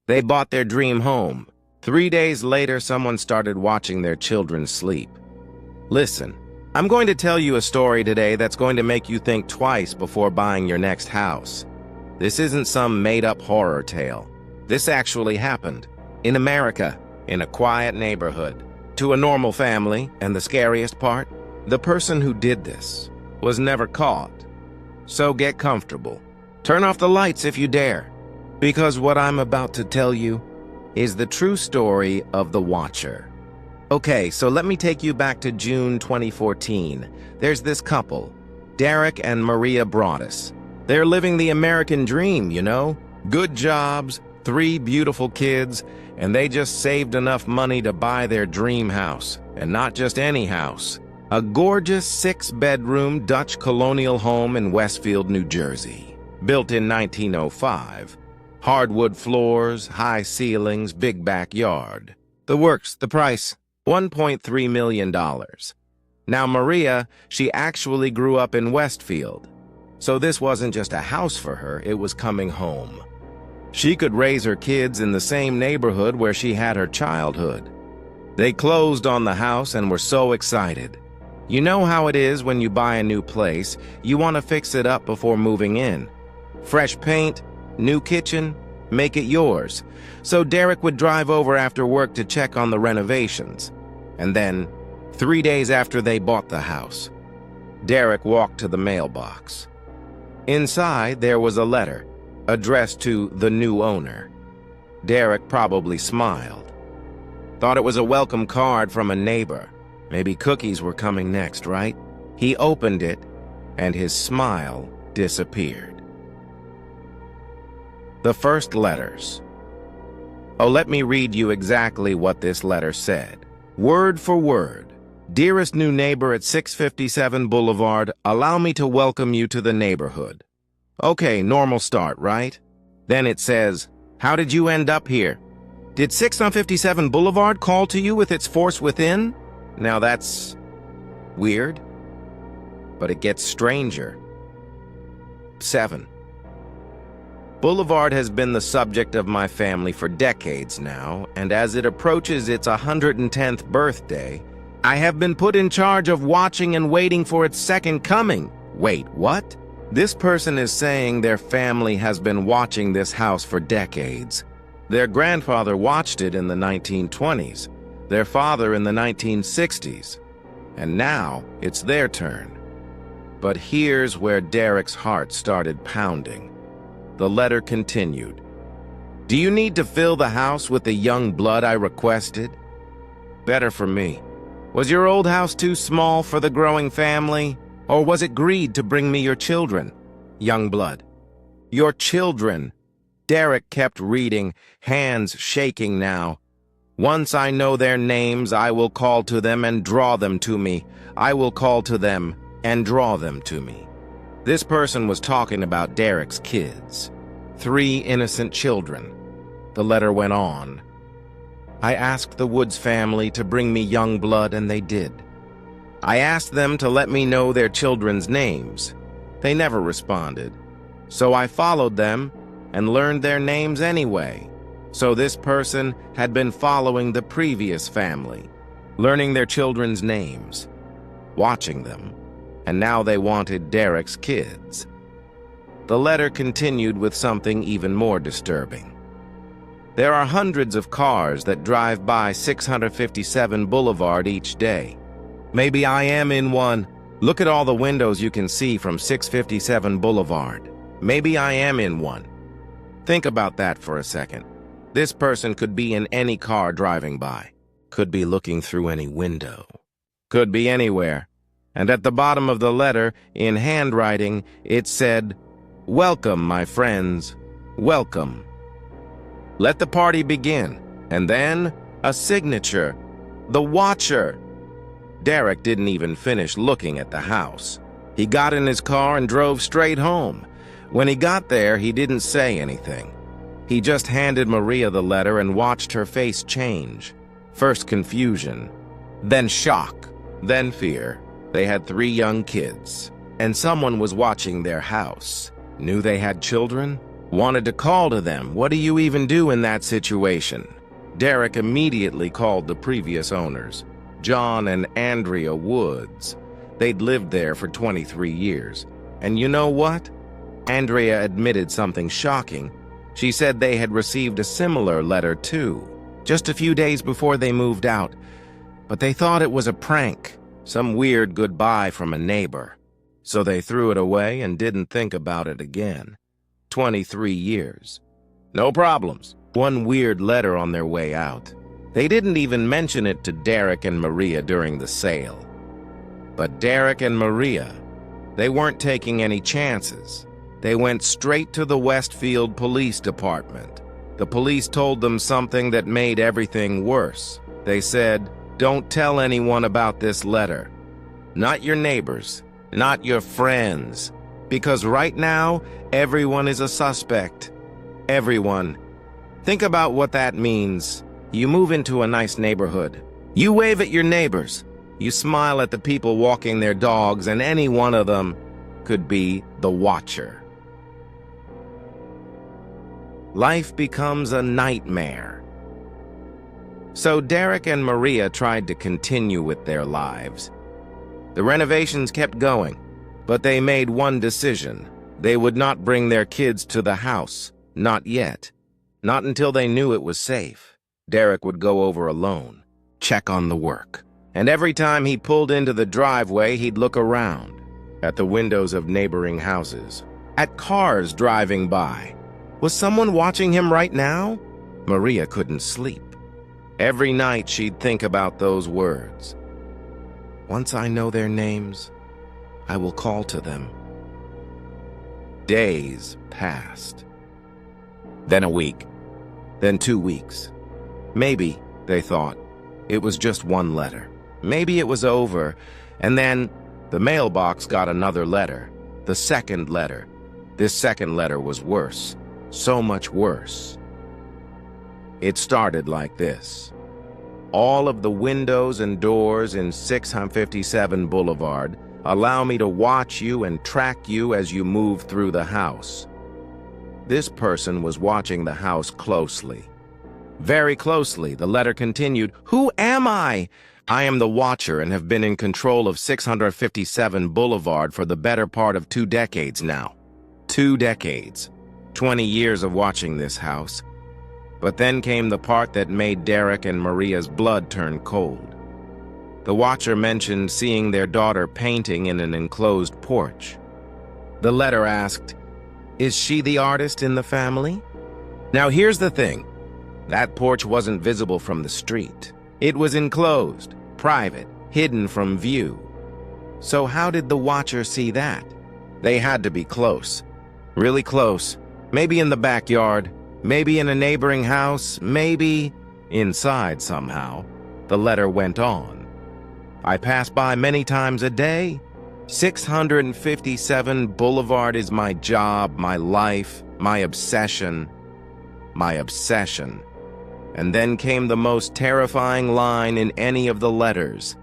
They bought their dream home. 3 days later, someone started watching their children sleep. Listen, I'm going to tell you a story today that's going to make you think twice before buying your next house. This isn't some made-up horror tale. This actually happened. In America, in a quiet neighborhood, to a normal family, and the scariest part, the person who did this was never caught. So get comfortable. Turn off the lights if you dare, because what I'm about to tell you is the true story of the Watcher. Okay, so let me take you back to June 2014. There's this couple, Derek and Maria Broaddus. They're living the American dream, you know? Good jobs, 3 beautiful kids, and they just saved enough money to buy their dream house. And not just any house. A gorgeous 6-bedroom Dutch colonial home in Westfield, New Jersey. Built in 1905. Hardwood floors, high ceilings, big backyard. The works, the price, $1.3 million. Now Maria, she actually grew up in Westfield. So this wasn't just a house for her, it was coming home. She could raise her kids in the same neighborhood where she had her childhood. They closed on the house and were so excited. You know how it is when you buy a new place, you want to fix it up before moving in. Fresh paint, new kitchen, make it yours. So Derek would drive over after work to check on the renovations. And then, 3 days after they bought the house, Derek walked to the mailbox. Inside, there was a letter, addressed to the new owner. Derek probably smiled. Thought it was a welcome card from a neighbor. Maybe cookies were coming next, right? He opened it, and his smile disappeared. The first letters. Oh, let me read you exactly what this letter said. Word for word. Dearest new neighbor at 657 Boulevard, allow me to welcome you to the neighborhood. Okay, normal start, right? Then it says, how did you end up here? Did 657 Boulevard call to you with its force within? Now that's weird, but it gets stranger. 7. Boulevard has been the subject of my family for decades now, and as it approaches its 110th birthday, I have been put in charge of watching and waiting for its second coming. Wait, what? This person is saying their family has been watching this house for decades. Their grandfather watched it in the 1920s, their father in the 1960s, and now it's their turn. But here's where Derek's heart started pounding. The letter continued. Do you need to fill the house with the young blood I requested? Better for me. Was your old house too small for the growing family? Or was it greed to bring me your children? Young blood. Your children. Derek kept reading, hands shaking now. Once I know their names, I will call to them and draw them to me. I will call to them and draw them to me. This person was talking about Derek's kids. 3 innocent children. The letter went on. I asked the Woods family to bring me young blood, and they did. I asked them to let me know their children's names. They never responded. So I followed them and learned their names anyway. So this person had been following the previous family, learning their children's names, watching them, and now they wanted Derek's kids. The letter continued with something even more disturbing. There are hundreds of cars that drive by 657 Boulevard each day. Maybe I am in one. Look at all the windows you can see from 657 Boulevard. Maybe I am in one. Think about that for a second. This person could be in any car driving by. Could be looking through any window. Could be anywhere. And at the bottom of the letter, in handwriting, it said, "Welcome, my friends. Welcome." Let the party begin. And then, a signature. The Watcher. Derek didn't even finish looking at the house. He got in his car and drove straight home. When he got there, he didn't say anything. He just handed Maria the letter and watched her face change. First confusion, then shock, then fear. They had 3 young kids, and someone was watching their house. Knew they had children? Wanted to call to them. What do you even do in that situation? Derek immediately called the previous owners, John and Andrea Woods. They'd lived there for 23 years. And you know what? Andrea admitted something shocking. She said they had received a similar letter too, just a few days before they moved out. But they thought it was a prank, some weird goodbye from a neighbor. So they threw it away and didn't think about it again. 23 years. No problems. One weird letter on their way out. They didn't even mention it to Derek and Maria during the sale. But Derek and Maria, they weren't taking any chances. They went straight to the Westfield Police Department. The police told them something that made everything worse. They said, "Don't tell anyone about this letter. Not your neighbors, not your friends. Because right now, everyone is a suspect. Everyone. Think about what that means. You move into a nice neighborhood. You wave at your neighbors. You smile at the people walking their dogs, and any one of them could be the watcher. Life becomes a nightmare. So Derek and Maria tried to continue with their lives. The renovations kept going, but they made one decision. They would not bring their kids to the house. Not yet. Not until they knew it was safe. Derek would go over alone, check on the work. And every time he pulled into the driveway, he'd look around, at the windows of neighboring houses, at cars driving by. Was someone watching him right now? Maria couldn't sleep. Every night she'd think about those words. Once I know their names, I will call to them. Days passed. Then a week. Then 2 weeks. Maybe, they thought, it was just one letter. Maybe it was over. And then the mailbox got another letter. The second letter. This second letter was worse. So much worse. It started like this. All of the windows and doors in 657 Boulevard allow me to watch you and track you as you move through the house. This person was watching the house closely. Very closely, the letter continued. Who am I? I am the watcher and have been in control of 657 Boulevard for the better part of 2 decades now. 2 decades. 20 years of watching this house. But then came the part that made Derek and Maria's blood turn cold. The watcher mentioned seeing their daughter painting in an enclosed porch. The letter asked, is she the artist in the family? Now here's the thing. That porch wasn't visible from the street. It was enclosed, private, hidden from view. So how did the watcher see that? They had to be close. Really close. Maybe in the backyard. Maybe in a neighboring house. Maybe inside somehow. The letter went on. I pass by many times a day. 657 Boulevard is my job, my life, my obsession. My obsession. And then came the most terrifying line in any of the letters.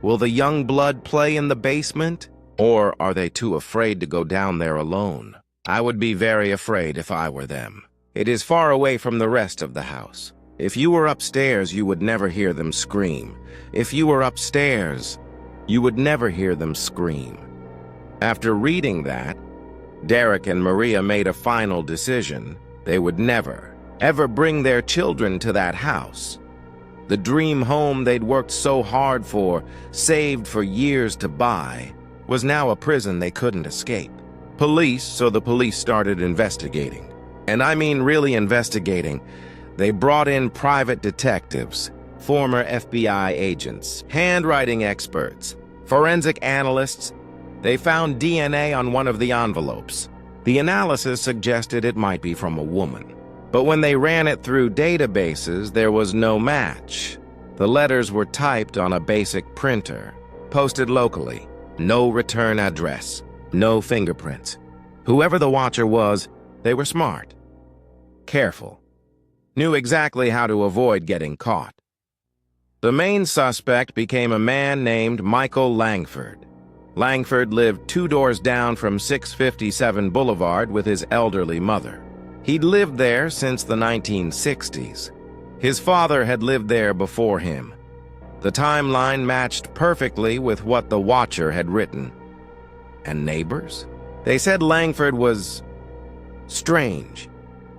Will the young blood play in the basement? Or are they too afraid to go down there alone? I would be very afraid if I were them. It is far away from the rest of the house. If you were upstairs, you would never hear them scream. If you were upstairs, you would never hear them scream. After reading that, Derek and Maria made a final decision. They would never, ever bring their children to that house. The dream home they'd worked so hard for, saved for years to buy, was now a prison they couldn't escape. So the police started investigating. And I mean really investigating. They brought in private detectives, former FBI agents, handwriting experts, forensic analysts. They found DNA on one of the envelopes. The analysis suggested it might be from a woman. But when they ran it through databases, there was no match. The letters were typed on a basic printer, posted locally, no return address, no fingerprints. Whoever the watcher was, they were smart, careful, knew exactly how to avoid getting caught. The main suspect became a man named Michael Langford. Langford lived 2 doors down from 657 Boulevard with his elderly mother. He'd lived there since the 1960s. His father had lived there before him. The timeline matched perfectly with what the Watcher had written. And neighbors? They said Langford was strange.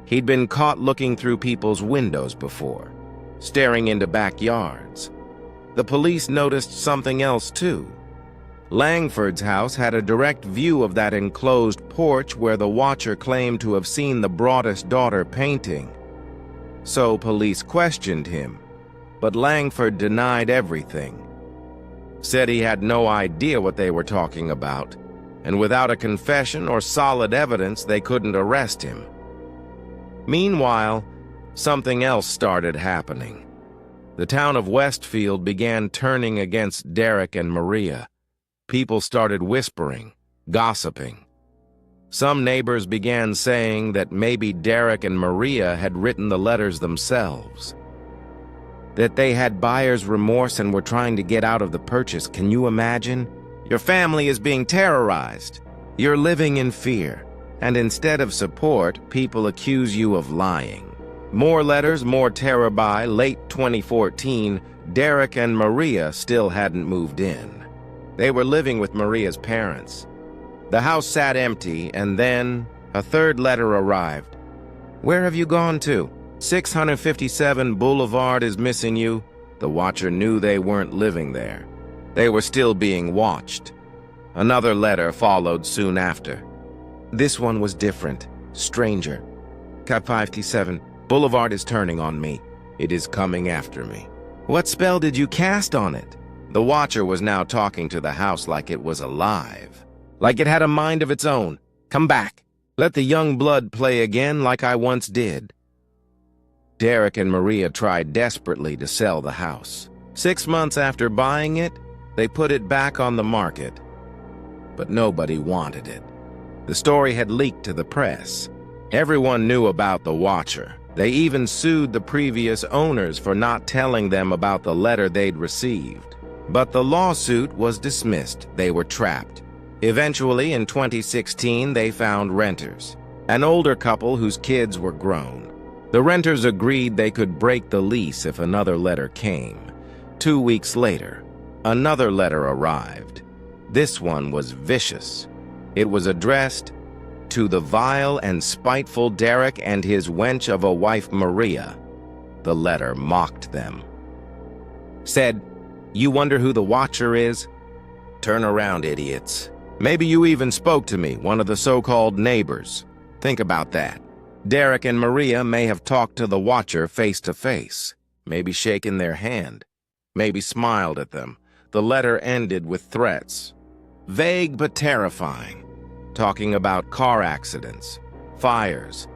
He'd been caught looking through people's windows before, staring into backyards. The police noticed something else too. Langford's house had a direct view of that enclosed porch where the Watcher claimed to have seen the Broaddus daughter painting. So police questioned him, but Langford denied everything. Said he had no idea what they were talking about, and without a confession or solid evidence, they couldn't arrest him. Meanwhile, something else started happening. The town of Westfield began turning against Derek and Maria. People started whispering, gossiping. Some neighbors began saying that maybe Derek and Maria had written the letters themselves. That they had buyer's remorse and were trying to get out of the purchase. Can you imagine? Your family is being terrorized. You're living in fear. And instead of support, people accuse you of lying. More letters, more terror. By late 2014, Derek and Maria still hadn't moved in. They were living with Maria's parents. The house sat empty, and then a third letter arrived. Where have you gone to? 657 Boulevard is missing you. The Watcher knew they weren't living there. They were still being watched. Another letter followed soon after. This one was different, stranger. Cap 57, Boulevard is turning on me. It is coming after me. What spell did you cast on it? The Watcher was now talking to the house like it was alive. Like it had a mind of its own. Come back. Let the young blood play again like I once did. Derek and Maria tried desperately to sell the house. 6 months after buying it, they put it back on the market. But nobody wanted it. The story had leaked to the press. Everyone knew about the Watcher. They even sued the previous owners for not telling them about the letter they'd received. But the lawsuit was dismissed. They were trapped. Eventually, in 2016, they found renters, an older couple whose kids were grown. The renters agreed they could break the lease if another letter came. 2 weeks later, another letter arrived. This one was vicious. It was addressed to the vile and spiteful Derek and his wench of a wife, Maria. The letter mocked them. Said, "You wonder who the Watcher is? Turn around, idiots. Maybe you even spoke to me, one of the so-called neighbors. Think about that. Derek and Maria may have talked to the Watcher face to face, maybe shaken their hand, maybe smiled at them. The letter ended with threats. Vague but terrifying, talking about car accidents, fires,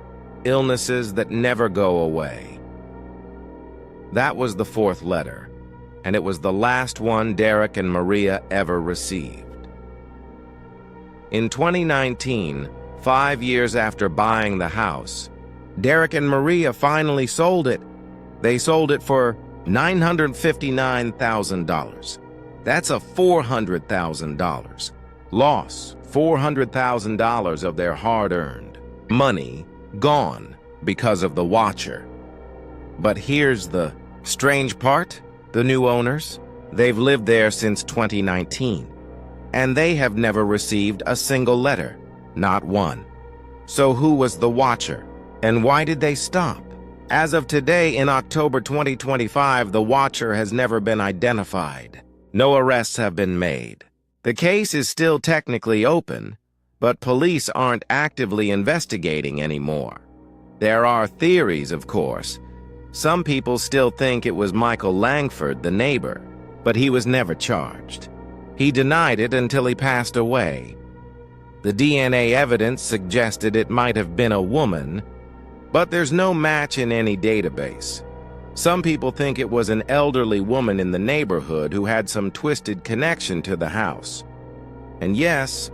illnesses that never go away." That was the fourth letter, and it was the last one Derek and Maria ever received. In 2019, 5 years after buying the house, Derek and Maria finally sold it. They sold it for $959,000. That's a $400,000 loss. $400,000 of their hard-earned money gone because of the Watcher. But here's the strange part. The new owners, they've lived there since 2019, and they have never received a single letter, not one. So who was the Watcher, and why did they stop? As of today, in October 2025, the Watcher has never been identified. No arrests have been made. The case is still technically open, but police aren't actively investigating anymore. There are theories, of course. Some people still think it was Michael Langford, the neighbor, but he was never charged. He denied it until he passed away. The DNA evidence suggested it might have been a woman, but there's no match in any database. Some people think it was an elderly woman in the neighborhood who had some twisted connection to the house. And yes,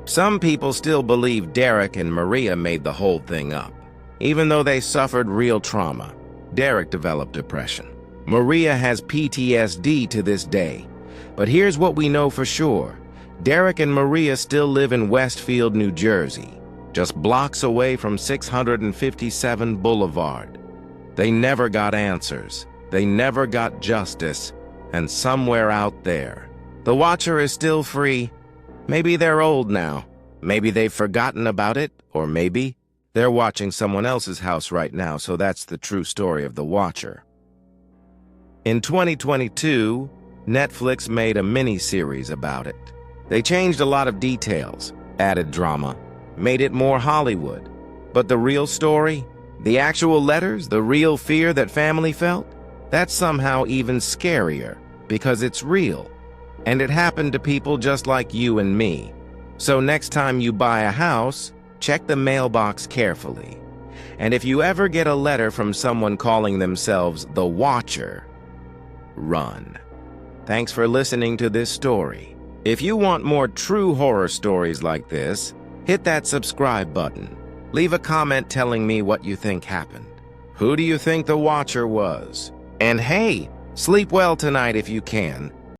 some people still believe Derek and Maria made the whole thing up, even though they suffered real trauma. Derek developed depression. Maria has PTSD to this day. But here's what we know for sure. Derek and Maria still live in Westfield, New Jersey. just blocks away from 657 Boulevard. They never got answers. They never got justice. And somewhere out there, the Watcher is still free. Maybe they're old now. Maybe they've forgotten about it, or maybe they're watching someone else's house right now, so that's the true story of the Watcher. In 2022, Netflix made a mini-series about it. They changed a lot of details, added drama, made it more Hollywood. But the real story, the actual letters, the real fear that family felt, that's somehow even scarier because it's real. And it happened to people just like you and me. So next time you buy a house, check the mailbox carefully. And if you ever get a letter from someone calling themselves the Watcher, run. Thanks for listening to this story. If you want more true horror stories like this, hit that subscribe button. Leave a comment telling me what you think happened. Who do you think the Watcher was? And hey, sleep well tonight if you can.